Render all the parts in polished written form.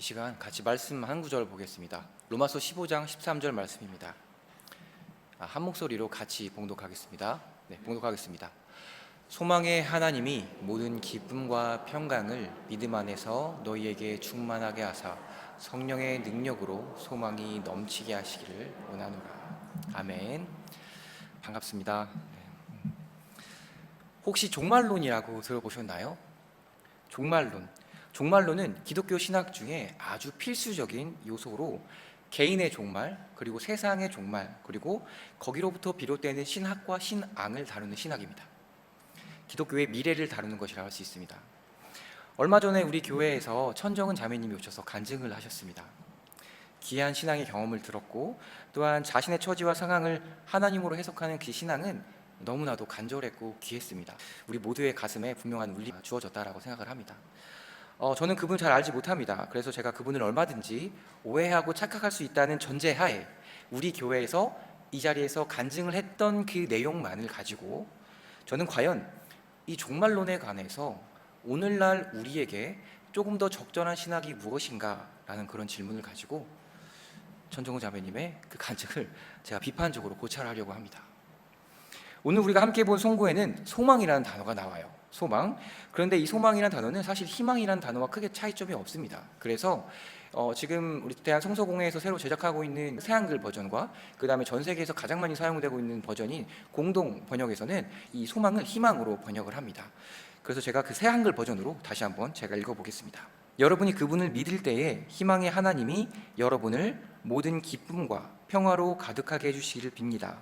시간 같이 말씀 한 구절 보겠습니다. 로마서 15장 13절 말씀입니다. 한 목소리로 같이 봉독하겠습니다. 봉독하겠습니다. 소망의 하나님이 모든 기쁨과 평강을 믿음 안에서 너희에게 충만하게 하사 성령의 능력으로 소망이 넘치게 하시기를 원하노라. 아멘. 반갑습니다. 혹시 종말론이라고 들어보셨나요? 종말론은 기독교 신학 중에 아주 필수적인 요소로 개인의 종말, 그리고 세상의 종말, 그리고 거기로부터 비롯되는 신학과 신앙을 다루는 신학입니다. 기독교의 미래를 다루는 것이라 할 수 있습니다. 얼마 전에 우리 교회에서 천정은 자매님이 오셔서 간증을 하셨습니다. 귀한 신앙의 경험을 들었고, 또한 자신의 처지와 상황을 하나님으로 해석하는 그 신앙은 너무나도 간절했고 귀했습니다. 우리 모두의 가슴에 분명한 울림이 주어졌다라고 생각을 합니다. 저는 그분을 잘 알지 못합니다. 그래서 제가 그분을 얼마든지 오해하고 착각할 수 있다는 전제하에 우리 교회에서 이 자리에서 간증을 했던 그 내용만을 가지고 저는 과연 이 종말론에 관해서 오늘날 우리에게 조금 더 적절한 신학이 무엇인가 라는 그런 질문을 가지고 천정우 자매님의 그 간증을 제가 비판적으로 고찰하려고 합니다. 오늘 우리가 함께 본 송구에는 소망이라는 단어가 나와요. 소망. 그런데 이 소망이라는 단어는 사실 희망이라는 단어와 크게 차이점이 없습니다. 그래서 지금 우리 대한 성서공회에서 새로 제작하고 있는 새한글 버전과 그 다음에 전 세계에서 가장 많이 사용되고 있는 버전인 공동 번역에서는 이 소망을 희망으로 번역을 합니다. 그래서 제가 그 새한글 버전으로 다시 한번 제가 읽어보겠습니다. 여러분이 그분을 믿을 때에 희망의 하나님이 여러분을 모든 기쁨과 평화로 가득하게 해주시기를 빕니다.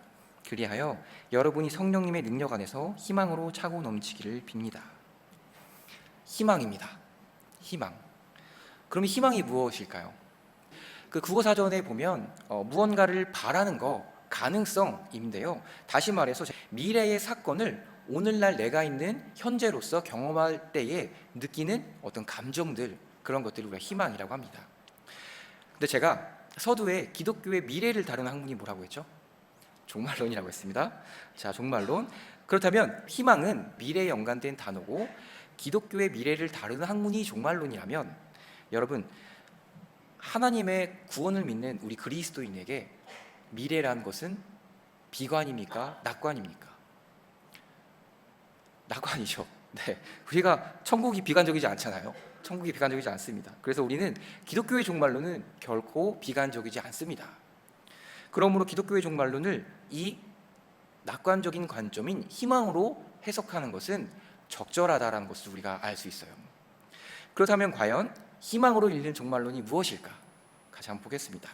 그리하여 여러분이 성령님의 능력 안에서 희망으로 차고 넘치기를 빕니다. 희망입니다. 희망. 그럼 희망이 무엇일까요? 그 국어사전에 보면 무언가를 바라는 거, 가능성인데요. 다시 말해서 미래의 사건을 오늘날 내가 있는 현재로서 경험할 때에 느끼는 어떤 감정들, 그런 것들을 우리가 희망이라고 합니다. 근데 제가 서두에 기독교의 미래를 다루는 학문이 뭐라고 했죠? 종말론이라고 했습니다. 자, 종말론. 그렇다면 희망은 미래에 연관된 단어고 기독교의 미래를 다루는 학문이 종말론이라면 여러분, 하나님의 구원을 믿는 우리 그리스도인에게 미래라는 것은 비관입니까? 낙관입니까? 낙관이죠. 네, 우리가 천국이 비관적이지 않잖아요. 천국이 비관적이지 않습니다. 그래서 우리는 기독교의 종말론은 결코 비관적이지 않습니다. 그러므로 기독교의 종말론을 이 낙관적인 관점인 희망으로 해석하는 것은 적절하다라는 것을 우리가 알 수 있어요. 그렇다면 과연 희망으로 읽는 종말론이 무엇일까? 같이 한번 보겠습니다.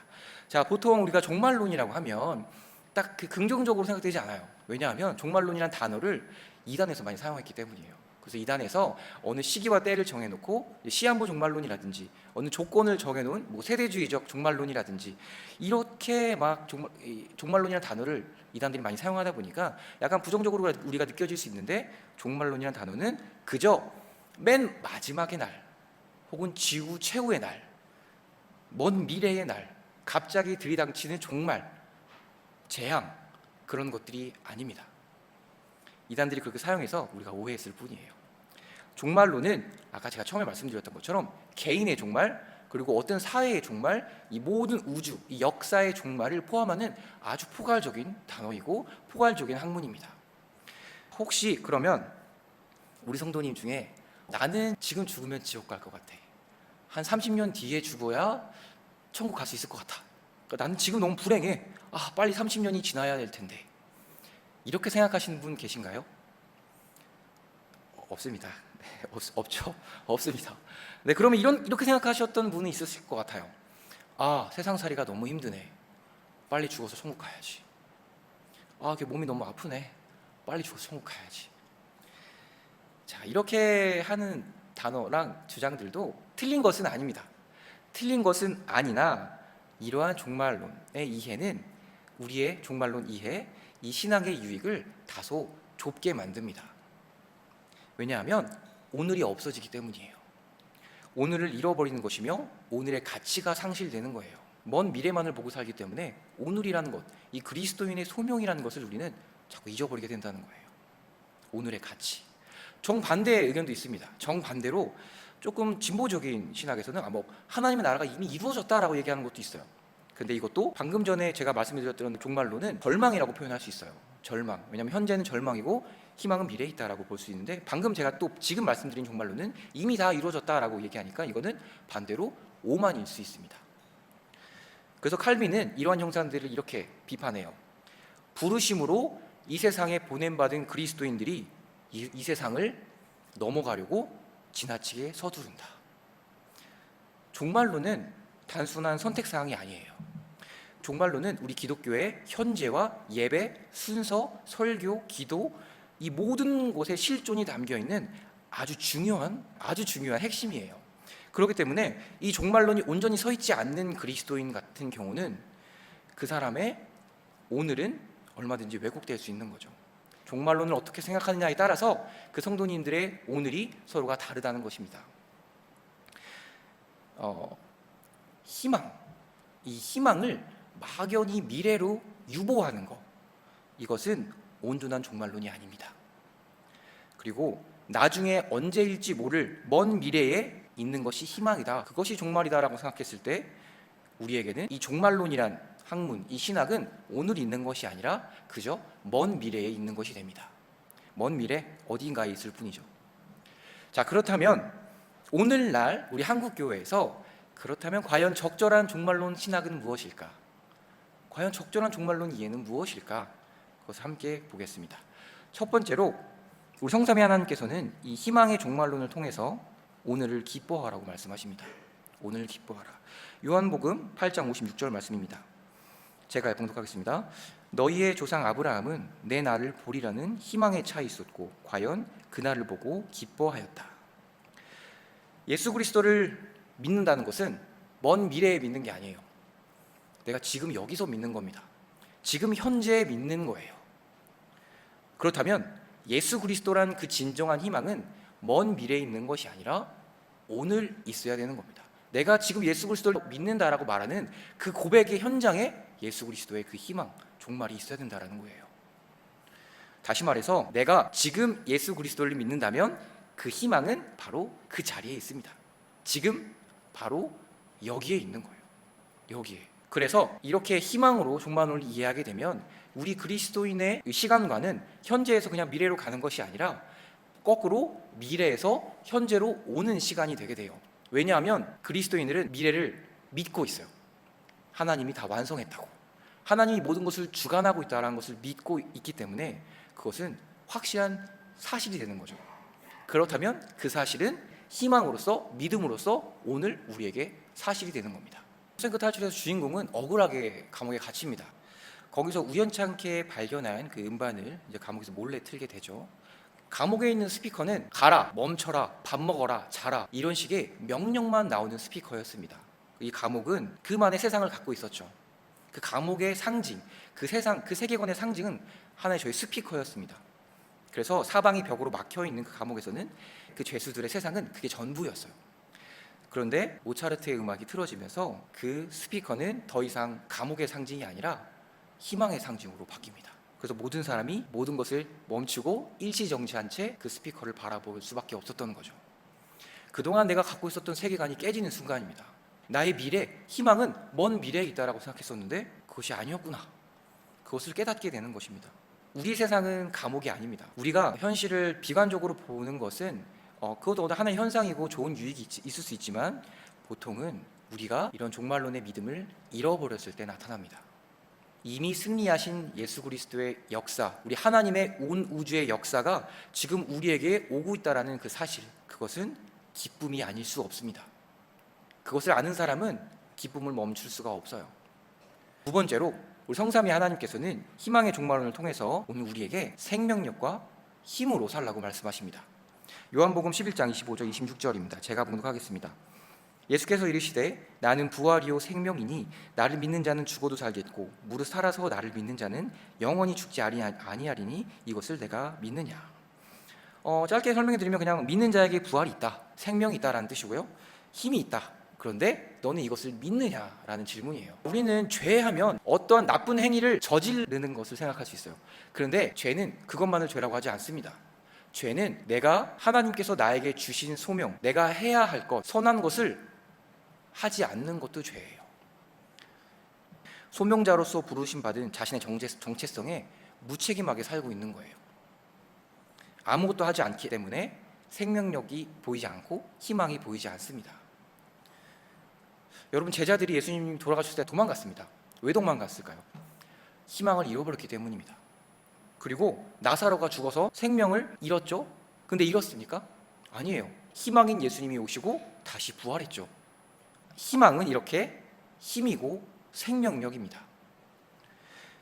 자, 보통 우리가 종말론이라고 하면 딱 그 긍정적으로 생각되지 않아요. 왜냐하면 종말론이라는 단어를 이단에서 많이 사용했기 때문이에요. 그래서 이단에서 어느 시기와 때를 정해놓고 시한부 종말론이라든지 어느 조건을 정해놓은 뭐 세대주의적 종말론이라든지 이렇게 막 종말론이라는 단어를 이단들이 많이 사용하다 보니까 약간 부정적으로 우리가 느껴질 수 있는데, 종말론이라는 단어는 그저 맨 마지막의 날 혹은 지구 최후의 날, 먼 미래의 날 갑자기 들이닥치는 종말, 재앙, 그런 것들이 아닙니다. 이단들이 그렇게 사용해서 우리가 오해했을 뿐이에요. 종말론은 아까 제가 처음에 말씀드렸던 것처럼 개인의 종말, 그리고 어떤 사회의 종말, 이 모든 우주, 이 역사의 종말을 포함하는 아주 포괄적인 단어이고 포괄적인 학문입니다. 혹시 그러면 우리 성도님 중에 나는 지금 죽으면 지옥 갈 것 같아, 한 30년 뒤에 죽어야 천국 갈 수 있을 것 같아, 그러니까 나는 지금 너무 불행해, 빨리 30년이 지나야 될 텐데, 이렇게 생각하시는 분 계신가요? 없습니다. 네, 없죠. 없습니다. 네, 그러면 이렇게 생각하셨던 분은 있으실 것 같아요. 세상살이가 너무 힘드네, 빨리 죽어서 천국 가야지. 걔 몸이 너무 아프네, 빨리 죽어서 천국 가야지. 자, 이렇게 하는 단어랑 주장들도 틀린 것은 아닙니다. 틀린 것은 아니나 이러한 종말론의 이해는 우리의 종말론 이해, 이 신앙의 유익을 다소 좁게 만듭니다. 왜냐하면 오늘이 없어지기 때문이에요. 오늘을 잃어버리는 것이며 오늘의 가치가 상실되는 거예요. 먼 미래만을 보고 살기 때문에 오늘이라는 것, 이 그리스도인의 소명이라는 것을 우리는 자꾸 잊어버리게 된다는 거예요. 오늘의 가치. 정반대의 의견도 있습니다. 정반대로 조금 진보적인 신학에서는 뭐 하나님의 나라가 이미 이루어졌다라고 얘기하는 것도 있어요. 근데 이것도 방금 전에 제가 말씀드렸던 종말론은 절망이라고 표현할 수 있어요. 절망. 왜냐하면 현재는 절망이고 희망은 미래에 있다라고 볼 수 있는데, 방금 제가 또 지금 말씀드린 종말론은 이미 다 이루어졌다라고 얘기하니까 이거는 반대로 오만일 수 있습니다. 그래서 칼빈은 이러한 형상들을 이렇게 비판해요. 부르심으로 이 세상에 보냄받은 그리스도인들이 이 세상을 넘어가려고 지나치게 서두른다. 종말론은 단순한 선택사항이 아니에요. 종말론은 우리 기독교의 현재와 예배, 순서, 설교, 기도, 이 모든 곳에 실존이 담겨있는 아주 중요한 핵심이에요. 그렇기 때문에 이 종말론이 온전히 서 있지 않는 그리스도인 같은 경우는 그 사람의 오늘은 얼마든지 왜곡될 수 있는 거죠. 종말론을 어떻게 생각하느냐에 따라서 그 성도님들의 오늘이 서로가 다르다는 것입니다. 희망, 이 희망을 막연히 미래로 유보하는 것, 이것은 온전한 종말론이 아닙니다. 그리고 나중에 언제일지 모를 먼 미래에 있는 것이 희망이다, 그것이 종말이다라고 생각했을 때 우리에게는 이 종말론이란 학문, 이 신학은 오늘 있는 것이 아니라 그저 먼 미래에 있는 것이 됩니다. 먼 미래 어딘가에 있을 뿐이죠. 자, 그렇다면 오늘날 우리 한국교회에서 그렇다면 과연 적절한 종말론 신학은 무엇일까? 과연 적절한 종말론 이해는 무엇일까? 그것을 함께 보겠습니다. 첫 번째로 우리 성삼위 하나님께서는 이 희망의 종말론을 통해서 오늘을 기뻐하라고 말씀하십니다. 오늘을 기뻐하라. 요한복음 8장 56절 말씀입니다. 제가 봉독하겠습니다. 너희의 조상 아브라함은 내 날을 보리라는 희망에 차 있었고 과연 그 날을 보고 기뻐하였다. 예수 그리스도를 믿는다는 것은 먼 미래에 믿는 게 아니에요. 내가 지금 여기서 믿는 겁니다. 지금 현재에 믿는 거예요. 그렇다면 예수 그리스도란 그 진정한 희망은 먼 미래에 있는 것이 아니라 오늘 있어야 되는 겁니다. 내가 지금 예수 그리스도를 믿는다라고 말하는 그 고백의 현장에 예수 그리스도의 그 희망, 종말이 있어야 된다라는 거예요. 다시 말해서 내가 지금 예수 그리스도를 믿는다면 그 희망은 바로 그 자리에 있습니다. 지금 바로 여기에 있는 거예요. 여기에. 그래서 이렇게 희망으로 종말론을 이해하게 되면 우리 그리스도인의 시간관은 현재에서 그냥 미래로 가는 것이 아니라 거꾸로 미래에서 현재로 오는 시간이 되게 돼요. 왜냐하면 그리스도인들은 미래를 믿고 있어요. 하나님이 다 완성했다고, 하나님이 모든 것을 주관하고 있다는 것을 믿고 있기 때문에 그것은 확실한 사실이 되는 거죠. 그렇다면 그 사실은 희망으로서, 믿음으로서 오늘 우리에게 사실이 되는 겁니다. 쇼생크 탈출에서 주인공은 억울하게 감옥에 갇힙니다. 거기서 우연찮게 발견한 그 음반을 이제 감옥에서 몰래 틀게 되죠. 감옥에 있는 스피커는 가라, 멈춰라, 밥 먹어라, 자라, 이런 식의 명령만 나오는 스피커였습니다. 이 감옥은 그만의 세상을 갖고 있었죠. 그 감옥의 상징, 그 세상, 그 세계관의 상징은 하나의 저희 스피커였습니다. 그래서 사방이 벽으로 막혀 있는 그 감옥에서는 그 죄수들의 세상은 그게 전부였어요. 그런데 모차르트의 음악이 틀어지면서 그 스피커는 더 이상 감옥의 상징이 아니라 희망의 상징으로 바뀝니다. 그래서 모든 사람이 모든 것을 멈추고 일시정지한 채 그 스피커를 바라볼 수밖에 없었던 거죠. 그동안 내가 갖고 있었던 세계관이 깨지는 순간입니다. 나의 미래, 희망은 먼 미래에 있다라고 생각했었는데 그것이 아니었구나. 그것을 깨닫게 되는 것입니다. 우리 세상은 감옥이 아닙니다. 우리가 현실을 비관적으로 보는 것은 그것도 하나의 현상이고 좋은 유익이 있을 수 있지만 보통은 우리가 이런 종말론의 믿음을 잃어버렸을 때 나타납니다. 이미 승리하신 예수 그리스도의 역사, 우리 하나님의 온 우주의 역사가 지금 우리에게 오고 있다는 그 사실, 그것은 기쁨이 아닐 수 없습니다. 그것을 아는 사람은 기쁨을 멈출 수가 없어요. 두 번째로 우리 성삼위 하나님께서는 희망의 종말론을 통해서 오늘 우리에게 생명력과 힘으로 살라고 말씀하십니다. 요한복음 11장 25절 26절입니다. 제가 봉독하겠습니다. 예수께서 이르시되 나는 부활이요 생명이니 나를 믿는 자는 죽어도 살겠고 무릇 살아서 나를 믿는 자는 영원히 죽지 아니하리니 이것을 내가 믿느냐. 짧게 설명해 드리면 그냥 믿는 자에게 부활이 있다, 생명이 있다라는 뜻이고요. 힘이 있다. 그런데 너는 이것을 믿느냐라는 질문이에요. 우리는 죄하면 어떠한 나쁜 행위를 저지르는 것을 생각할 수 있어요. 그런데 죄는 그것만을 죄라고 하지 않습니다. 죄는 내가 하나님께서 나에게 주신 소명, 내가 해야 할 것, 선한 것을 하지 않는 것도 죄예요. 소명자로서 부르심 받은 자신의 정체성에 무책임하게 살고 있는 거예요. 아무것도 하지 않기 때문에 생명력이 보이지 않고 희망이 보이지 않습니다. 여러분, 제자들이 예수님이 돌아가셨을 때 도망갔습니다. 왜 도망갔을까요? 희망을 잃어버렸기 때문입니다. 그리고 나사로가 죽어서 생명을 잃었죠? 근데 잃었습니까? 아니에요. 희망인 예수님이 오시고 다시 부활했죠. 희망은 이렇게 힘이고 생명력입니다.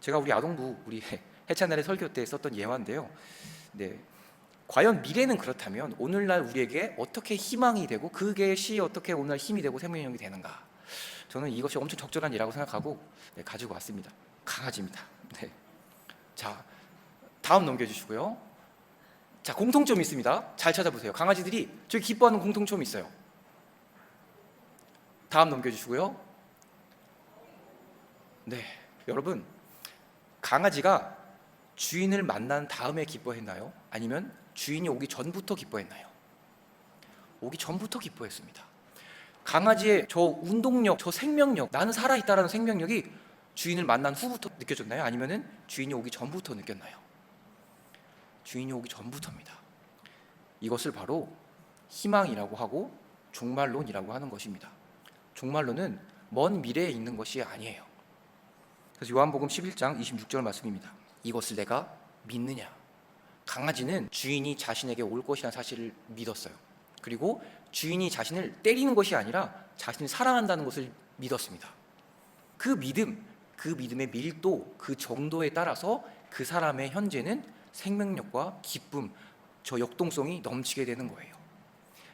제가 우리 아동부 우리 해찬날의 설교 때 썼던 예화인데요. 네, 과연 미래는 그렇다면 오늘날 우리에게 어떻게 희망이 되고 그것이 어떻게 오늘날 힘이 되고 생명력이 되는가? 저는 이것이 엄청 적절한 예라고 생각하고 가지고 왔습니다. 강아지입니다. 네. 자, 다음 넘겨주시고요. 자, 공통점이 있습니다. 잘 찾아보세요. 강아지들이 저기 기뻐하는 공통점이 있어요. 다음 넘겨주시고요. 네, 여러분, 강아지가 주인을 만난 다음에 기뻐했나요? 아니면 주인이 오기 전부터 기뻐했나요? 오기 전부터 기뻐했습니다. 강아지의 저 운동력, 저 생명력, 나는 살아있다라는 생명력이 주인을 만난 후부터 느껴졌나요? 아니면 주인이 오기 전부터 느꼈나요? 주인이 오기 전부터입니다. 이것을 바로 희망이라고 하고 종말론이라고 하는 것입니다. 종말론은 먼 미래에 있는 것이 아니에요. 그래서 요한복음 11장 26절 말씀입니다. 이것을 내가 믿느냐? 강아지는 주인이 자신에게 올 것이라는 사실을 믿었어요. 그리고 주인이 자신을 때리는 것이 아니라 자신을 사랑한다는 것을 믿었습니다. 그 믿음, 그 믿음의 밀도, 그 정도에 따라서 그 사람의 현재는 생명력과 기쁨, 저 역동성이 넘치게 되는 거예요.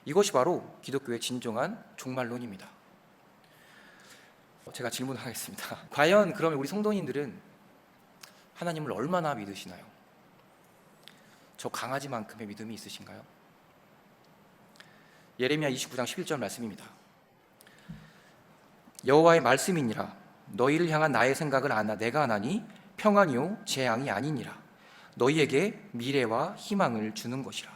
이것이 바로 기독교의 진정한 종말론입니다. 제가 질문하겠습니다. 과연 그러면 우리 성도님들은 하나님을 얼마나 믿으시나요? 저 강아지만큼의 믿음이 있으신가요? 예레미야 29장 11절 말씀입니다. 여호와의 말씀이니라. 너희를 향한 나의 생각을 아나 내가 아나니 평안이요 재앙이 아니니라. 너희에게 미래와 희망을 주는 것이라.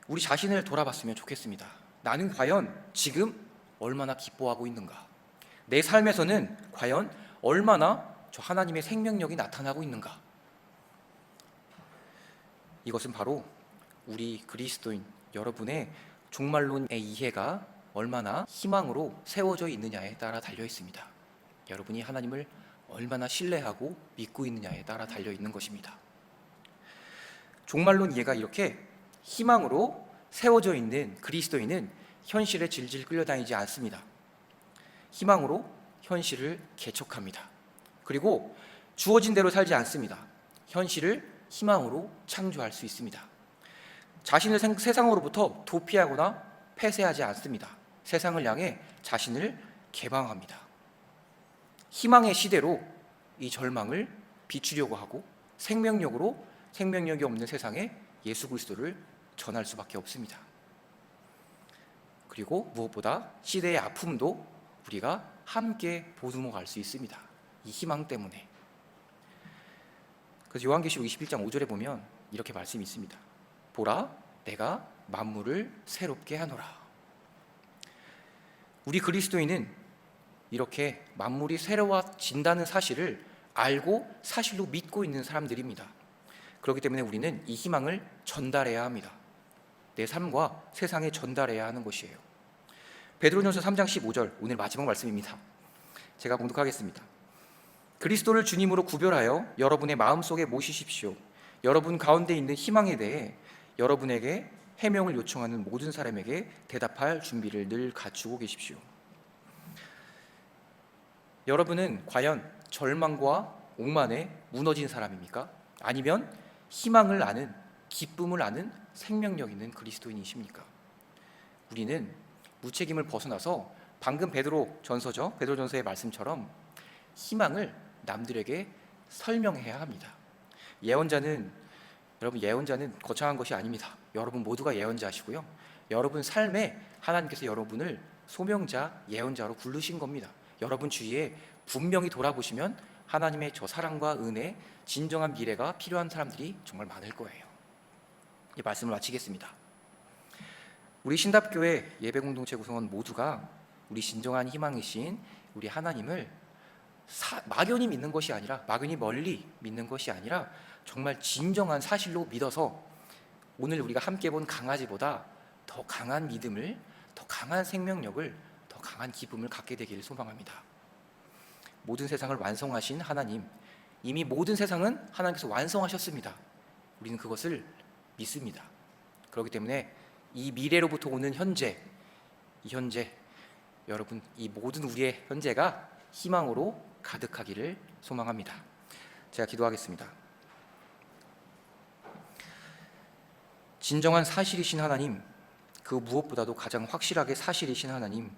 우리 자신을 돌아봤으면 좋겠습니다. 나는 과연 지금 얼마나 기뻐하고 있는가? 내 삶에서는 과연 얼마나 저 하나님의 생명력이 나타나고 있는가? 이것은 바로 우리 그리스도인 여러분의 종말론의 이해가 얼마나 희망으로 세워져 있느냐에 따라 달려 있습니다. 여러분이 하나님을 얼마나 신뢰하고 믿고 있느냐에 따라 달려 있는 것입니다. 종말론 이해가 이렇게 희망으로 세워져 있는 그리스도인은 현실에 질질 끌려다니지 않습니다. 희망으로 현실을 개척합니다. 그리고 주어진 대로 살지 않습니다. 현실을 희망으로 창조할 수 있습니다. 자신을 세상으로부터 도피하거나 폐쇄하지 않습니다. 세상을 향해 자신을 개방합니다. 희망의 시대로 이 절망을 비추려고 하고 생명력으로 생명력이 없는 세상에 예수 그리스도를 전할 수밖에 없습니다. 그리고 무엇보다 시대의 아픔도 우리가 함께 보듬어 갈 수 있습니다. 이 희망 때문에. 그래서 요한계시록 21장 5절에 보면 이렇게 말씀이 있습니다. 보라, 내가 만물을 새롭게 하노라. 우리 그리스도인은 이렇게 만물이 새로워진다는 사실을 알고 사실로 믿고 있는 사람들입니다. 그렇기 때문에 우리는 이 희망을 전달해야 합니다. 내 삶과 세상에 전달해야 하는 것이에요. 베드로전서 3장 15절, 오늘 마지막 말씀입니다. 제가 봉독하겠습니다. 그리스도를 주님으로 구별하여 여러분의 마음속에 모시십시오. 여러분 가운데 있는 희망에 대해 여러분에게 해명을 요청하는 모든 사람에게 대답할 준비를 늘 갖추고 계십시오. 여러분은 과연 절망과 오만에 무너진 사람입니까? 아니면 희망을 아는, 기쁨을 아는 생명력 있는 그리스도인이십니까? 우리는 무책임을 벗어나서 방금 베드로전서의 말씀처럼 희망을 남들에게 설명해야 합니다. 예언자는 거창한 것이 아닙니다. 여러분 모두가 예언자시고요. 여러분 삶에 하나님께서 여러분을 소명자, 예언자로 부르신 겁니다. 여러분 주위에 분명히 돌아보시면 하나님의 저 사랑과 은혜, 진정한 미래가 필요한 사람들이 정말 많을 거예요. 이 말씀을 마치겠습니다. 우리 신답교회 예배공동체 구성원 모두가 우리 진정한 희망이신 우리 하나님을 막연히 믿는 것이 아니라, 막연히 멀리 믿는 것이 아니라 정말 진정한 사실로 믿어서 오늘 우리가 함께 본 강아지보다 더 강한 믿음을, 더 강한 생명력을, 더 강한 기쁨을 갖게 되기를 소망합니다. 모든 세상을 완성하신 하나님, 이미 모든 세상은 하나님께서 완성하셨습니다. 우리는 그것을 믿습니다. 그렇기 때문에 이 미래로부터 오는 현재, 이 현재, 여러분, 이 모든 우리의 현재가 희망으로 가득하기를 소망합니다. 제가 기도하겠습니다. 진정한 사실이신 하나님, 그 무엇보다도 가장 확실하게 사실이신 하나님,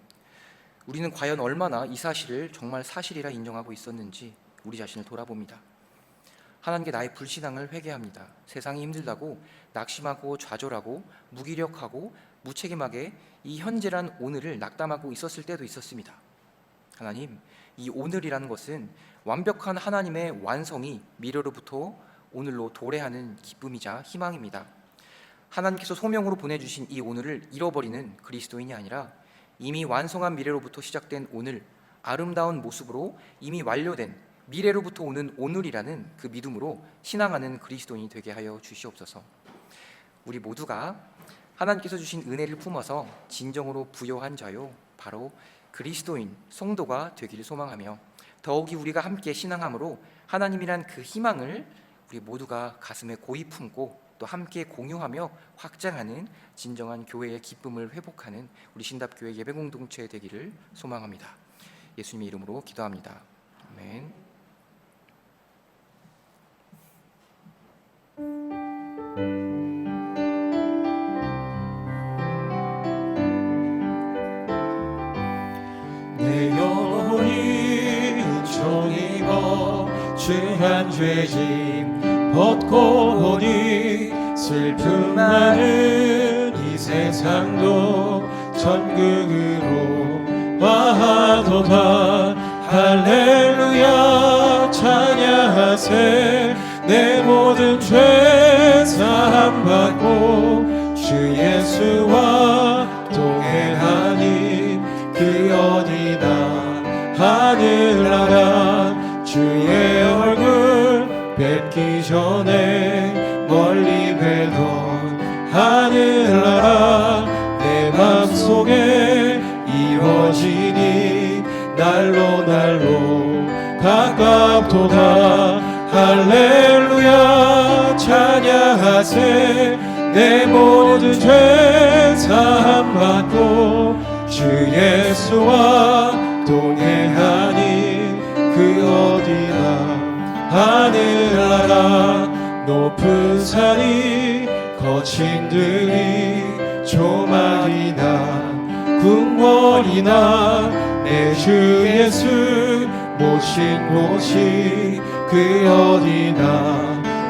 우리는 과연 얼마나 이 사실을 정말 사실이라 인정하고 있었는지 우리 자신을 돌아봅니다. 하나님께 나의 불신앙을 회개합니다. 세상이 힘들다고 낙심하고 좌절하고 무기력하고 무책임하게 이 현재란 오늘을 낙담하고 있었을 때도 있었습니다. 하나님, 이 오늘이라는 것은 완벽한 하나님의 완성이 미래로부터 오늘로 도래하는 기쁨이자 희망입니다. 하나님께서 소명으로 보내주신 이 오늘을 잃어버리는 그리스도인이 아니라 이미 완성한 미래로부터 시작된 오늘, 아름다운 모습으로 이미 완료된 미래로부터 오는 오늘이라는 그 믿음으로 신앙하는 그리스도인이 되게 하여 주시옵소서. 우리 모두가 하나님께서 주신 은혜를 품어서 진정으로 부요한 자요, 바로 그리스도인, 성도가 되기를 소망하며, 더욱이 우리가 함께 신앙함으로 하나님이란 그 희망을 우리 모두가 가슴에 고이 품고 또 함께 공유하며 확장하는 진정한 교회의 기쁨을 회복하는 우리 신답교회 예배공동체 되기를 소망합니다. 예수님의 이름으로 기도합니다. 아멘. 내 영혼이 은총 입어 죄한 죄짐 벗고 오니 슬픔 많은 이 세상도 천국으로 와도다. 할렐루야 찬양하세. 내 모든 죄 사함 받고 주 예수와 동행하니 그 어디나 하늘나라 주의 얼굴 뵙기 전에 멀리 뵈던 하늘나라 내 맘속에 이루어지니 날로 가깝도다. 할렐루야 찬양하세. 내 모든 죄 사함 받고 주 예수와 동행하니 그 어디나 하늘나라 높은 산이 거친 들이 조막이나 궁궐이나 내 주 예수 모신 곳이 그 어디나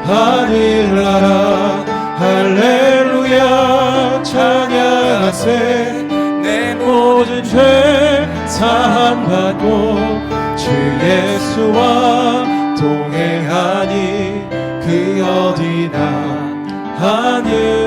하늘나라. 할렐루야 찬양하세. 내 모든 죄 사함 받고 주 예수와 동행하니 그 어디나 하늘